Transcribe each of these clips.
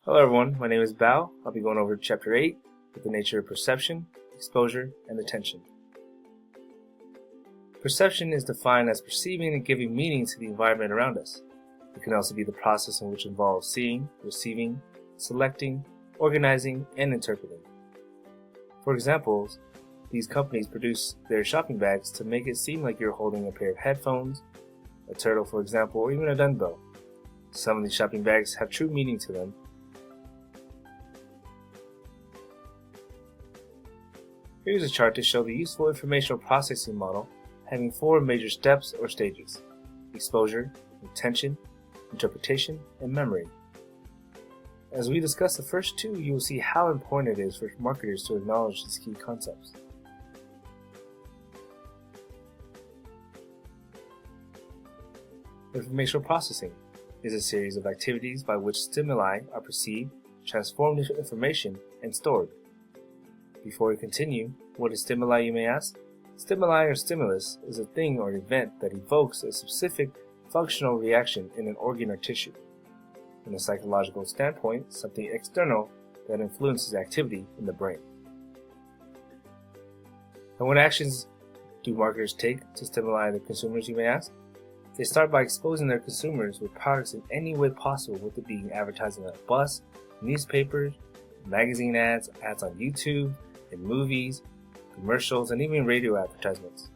Hello everyone, my name is Bao. I'll be going over Chapter 8 with the nature of perception, exposure, and attention. Perception is defined as perceiving and giving meaning to the environment around us. It can also be the process in which involves seeing, receiving, selecting, organizing, and interpreting. For example, these companies produce their shopping bags to make it seem like you're holding a pair of headphones, a turtle for example, or even a dumbbell. Some of these shopping bags have true meaning to them. Here's a chart to show the useful informational processing model having 4 major steps or stages: exposure, attention, interpretation, and memory. As we discuss the first 2, you will see how important it is for marketers to acknowledge these key concepts. Informational processing is a series of activities by which stimuli are perceived, transformed into information, and stored. Before we continue, what is stimuli, you may ask? Stimuli or stimulus is a thing or an event that evokes a specific functional reaction in an organ or tissue. From a psychological standpoint, something external that influences activity in the brain. And what actions do marketers take to stimuli their consumers, you may ask? They start by exposing their consumers with products in any way possible, with it being advertising on a bus, newspapers, magazine ads, ads on YouTube, in movies, commercials, and even radio advertisements.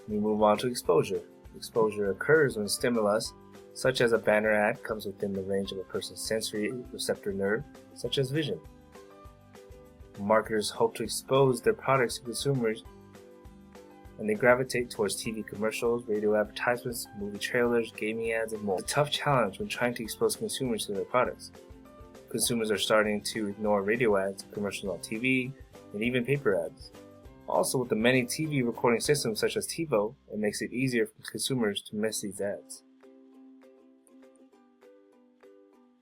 We move on to exposure. Exposure occurs when stimulus, such as a banner ad, comes within the range of a person's sensory receptor nerve, such as vision. Marketers hope to expose their products to consumers, and they gravitate towards TV commercials, radio advertisements, movie trailers, gaming ads, and more. It's a tough challenge when trying to expose consumers to their products. Consumers are starting to ignore radio ads, commercials on TV, and even paper ads. Also, with the many TV recording systems such as TiVo, it makes it easier for consumers to miss these ads.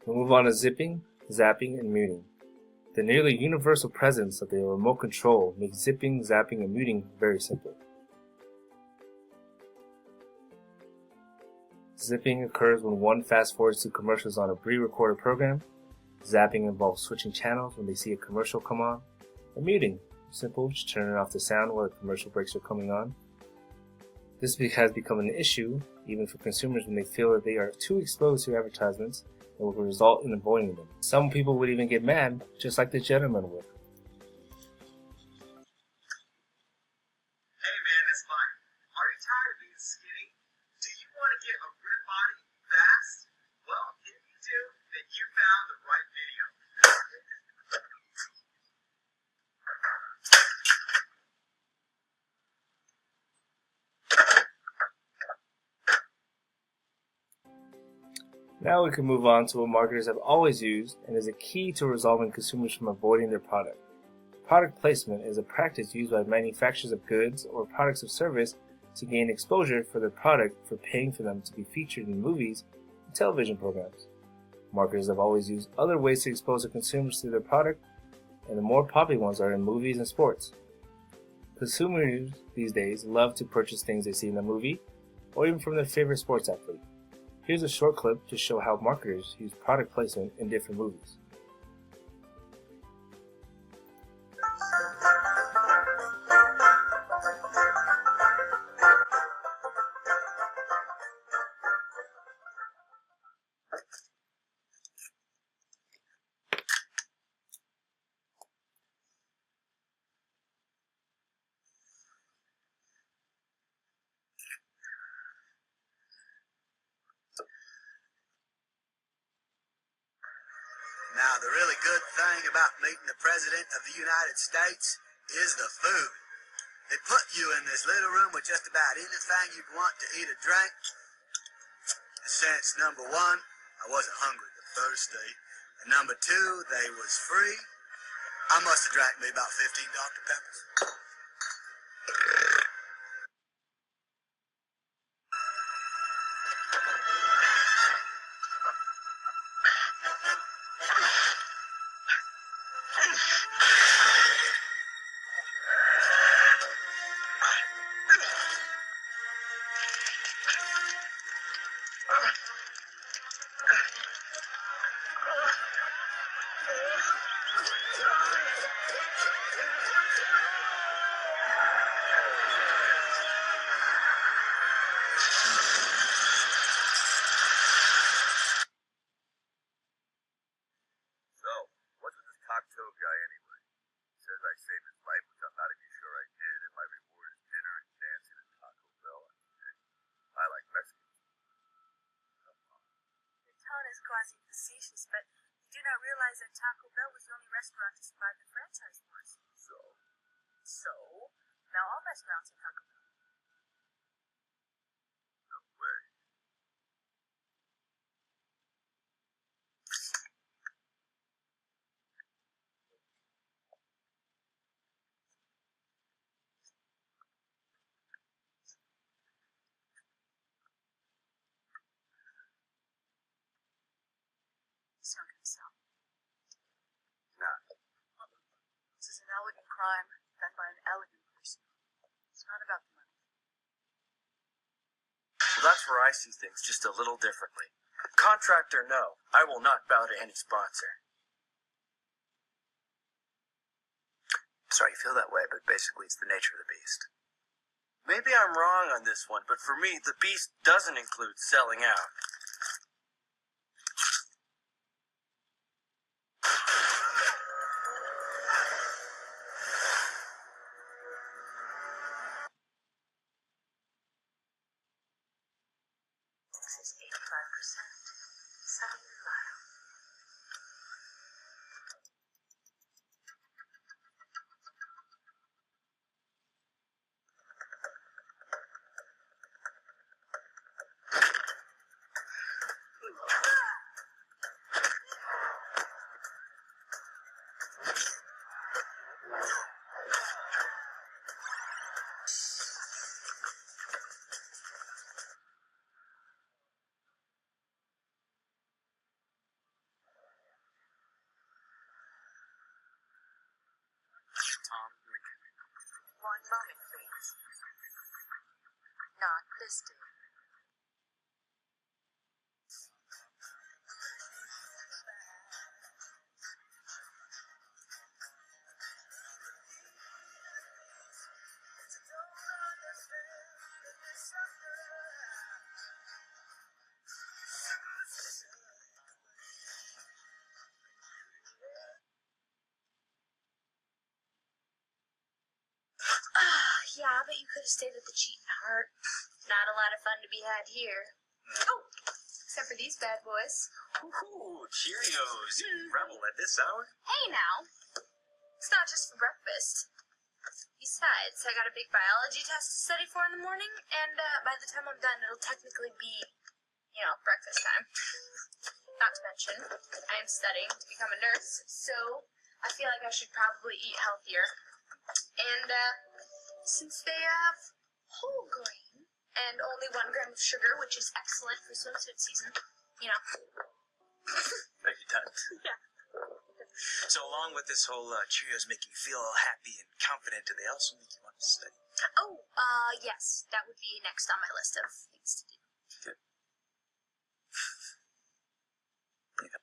We'll move on to zipping, zapping, and muting. The nearly universal presence of the remote control makes zipping, zapping, and muting very simple. Zipping occurs when one fast forwards to commercials on a pre-recorded program. Zapping involves switching channels when they see a commercial come on. And muting, simple, just turning off the sound while the commercial breaks are coming on. This has become an issue even for consumers when they feel that they are too exposed to advertisements and will result in avoiding them. Some people would even get mad, just like the gentleman would. Hey man, it's Mike. Are you tired of being skinny? Do you want to get a good body fast? Well, if you do, then you found the right video. Now we can move on to what marketers have always used and is a key to resolving consumers from avoiding their product. Product placement is a practice used by manufacturers of goods or products of service to gain exposure for their product for paying for them to be featured in movies and television programs. Marketers have always used other ways to expose their consumers to their product, and the more popular ones are in movies and sports. Consumers these days love to purchase things they see in a movie or even from their favorite sports athlete. Here's a short clip to show how marketers use product placement in different movies. Now, the really good thing about meeting the President of the United States is the food. They put you in this little room with just about anything you'd want to eat or drink. And since number 1, I wasn't hungry but thirsty, and number 2, they was free, I must have drank me about 15 Dr. Peppers. So, what's with this cocktail guy anyway? Says I saved his life, which I'm not even sure I did, and my reward is dinner and dancing at Taco Bell. I like Mexican. Your tone is quasi-facetious, but you do not realize that Taco Bell was the only restaurant to survive the franchise wars. So, now all restaurants are Taco Bell. No way. It's not going to sell. Nah. This is an elegant crime done by an elegant person. It's not about the money. Well, that's where I see things just a little differently. Contract or no, I will not bow to any sponsor. Sorry you feel that way, but basically it's the nature of the beast. Maybe I'm wrong on this one, but for me, the beast doesn't include selling out. This is 85%. Selling the bottle. One moment, please. Not this day. Yeah, but you could have stayed at the Cheating Heart. Not a lot of fun to be had here. Oh, except for these bad boys. Ooh, Cheerios! Rebel at this hour? Hey now, it's not just for breakfast. Besides, I got a big biology test to study for in the morning, and by the time I'm done, it'll technically be, breakfast time. Not to mention, I am studying to become a nurse, so I feel like I should probably eat healthier. And, since they have whole grain and only 1 gram of sugar, which is excellent for swimsuit season, Thank you, Dad. Yeah. So along with this whole Cheerios making you feel all happy and confident, do they also make you want to study? Oh, yes, that would be next on my list of things to do. Good. Yeah.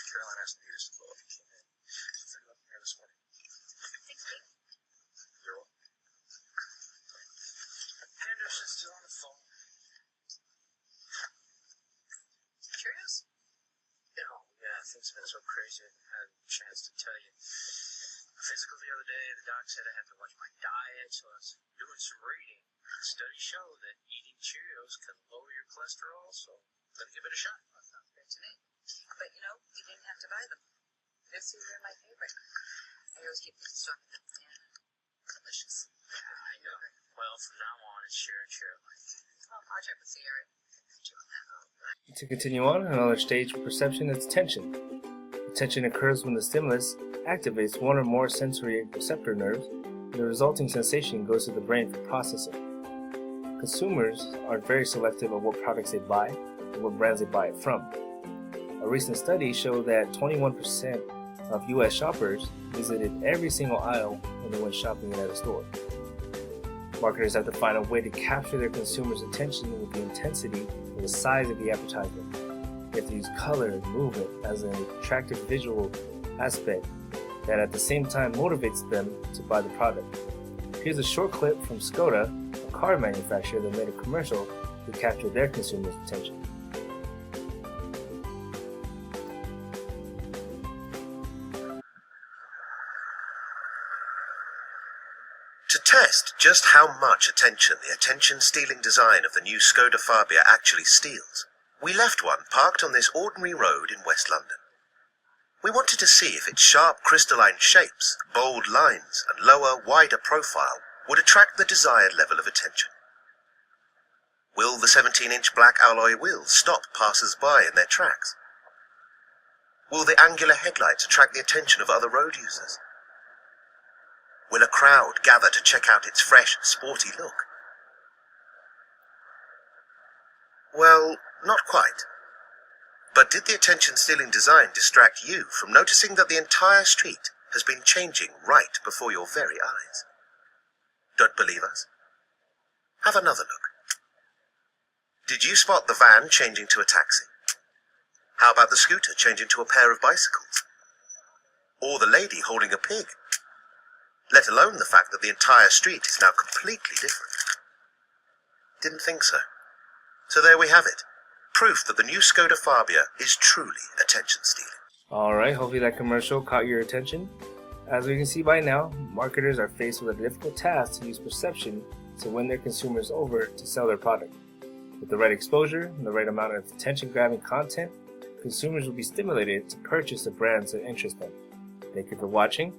Caroline asked me to just blow up you came in. So I figured up here this morning. Thanks, Pete. You're welcome. Henderson's still on the phone. Curious? Oh, yeah, things have been so crazy I haven't had a chance to tell you. Physical the other day, the doc said I have to watch my diet, so I was doing some reading. Studies show that eating Cheerios can lower your cholesterol, so let me give it a shot. That sounds good to me. But, you didn't have to buy them. This is my favorite. I always keep them stuck in the banana. Delicious. Yeah, I know. Well, from now on, it's share and share alike. Oh, I'll check with Sierra. To continue on, another stage for perception is tension. Tension occurs when the stimulus activates one or more sensory receptor nerves, and the resulting sensation goes to the brain for processing. Consumers are very selective of what products they buy and what brands they buy it from. A recent study showed that 21% of U.S. shoppers visited every single aisle when they went shopping at a store. Marketers have to find a way to capture their consumers' attention with the intensity and the size of the advertisement. They have to use color and movement as an attractive visual aspect that at the same time motivates them to buy the product. Here's a short clip from Skoda, a car manufacturer that made a commercial to capture their consumers' attention. To test just how much attention the attention-stealing design of the new Skoda Fabia actually steals, we left one parked on this ordinary road in West London. We wanted to see if its sharp crystalline shapes, bold lines, and lower, wider profile would attract the desired level of attention. Will the 17-inch black alloy wheels stop passers-by in their tracks? Will the angular headlights attract the attention of other road users? Will a crowd gather to check out its fresh, sporty look? Well, not quite. But did the attention-stealing design distract you from noticing that the entire street has been changing right before your very eyes? Don't believe us? Have another look. Did you spot the van changing to a taxi? How about the scooter changing to a pair of bicycles? Or the lady holding a pig? Let alone the fact that the entire street is now completely different. Didn't think so. So there we have it. Proof that the new Skoda Fabia is truly attention-stealing. Alright, hopefully that commercial caught your attention. As we can see by now, marketers are faced with a difficult task to use perception to win their consumers over to sell their product. With the right exposure and the right amount of attention-grabbing content, consumers will be stimulated to purchase the brands that interest them. Thank you for watching.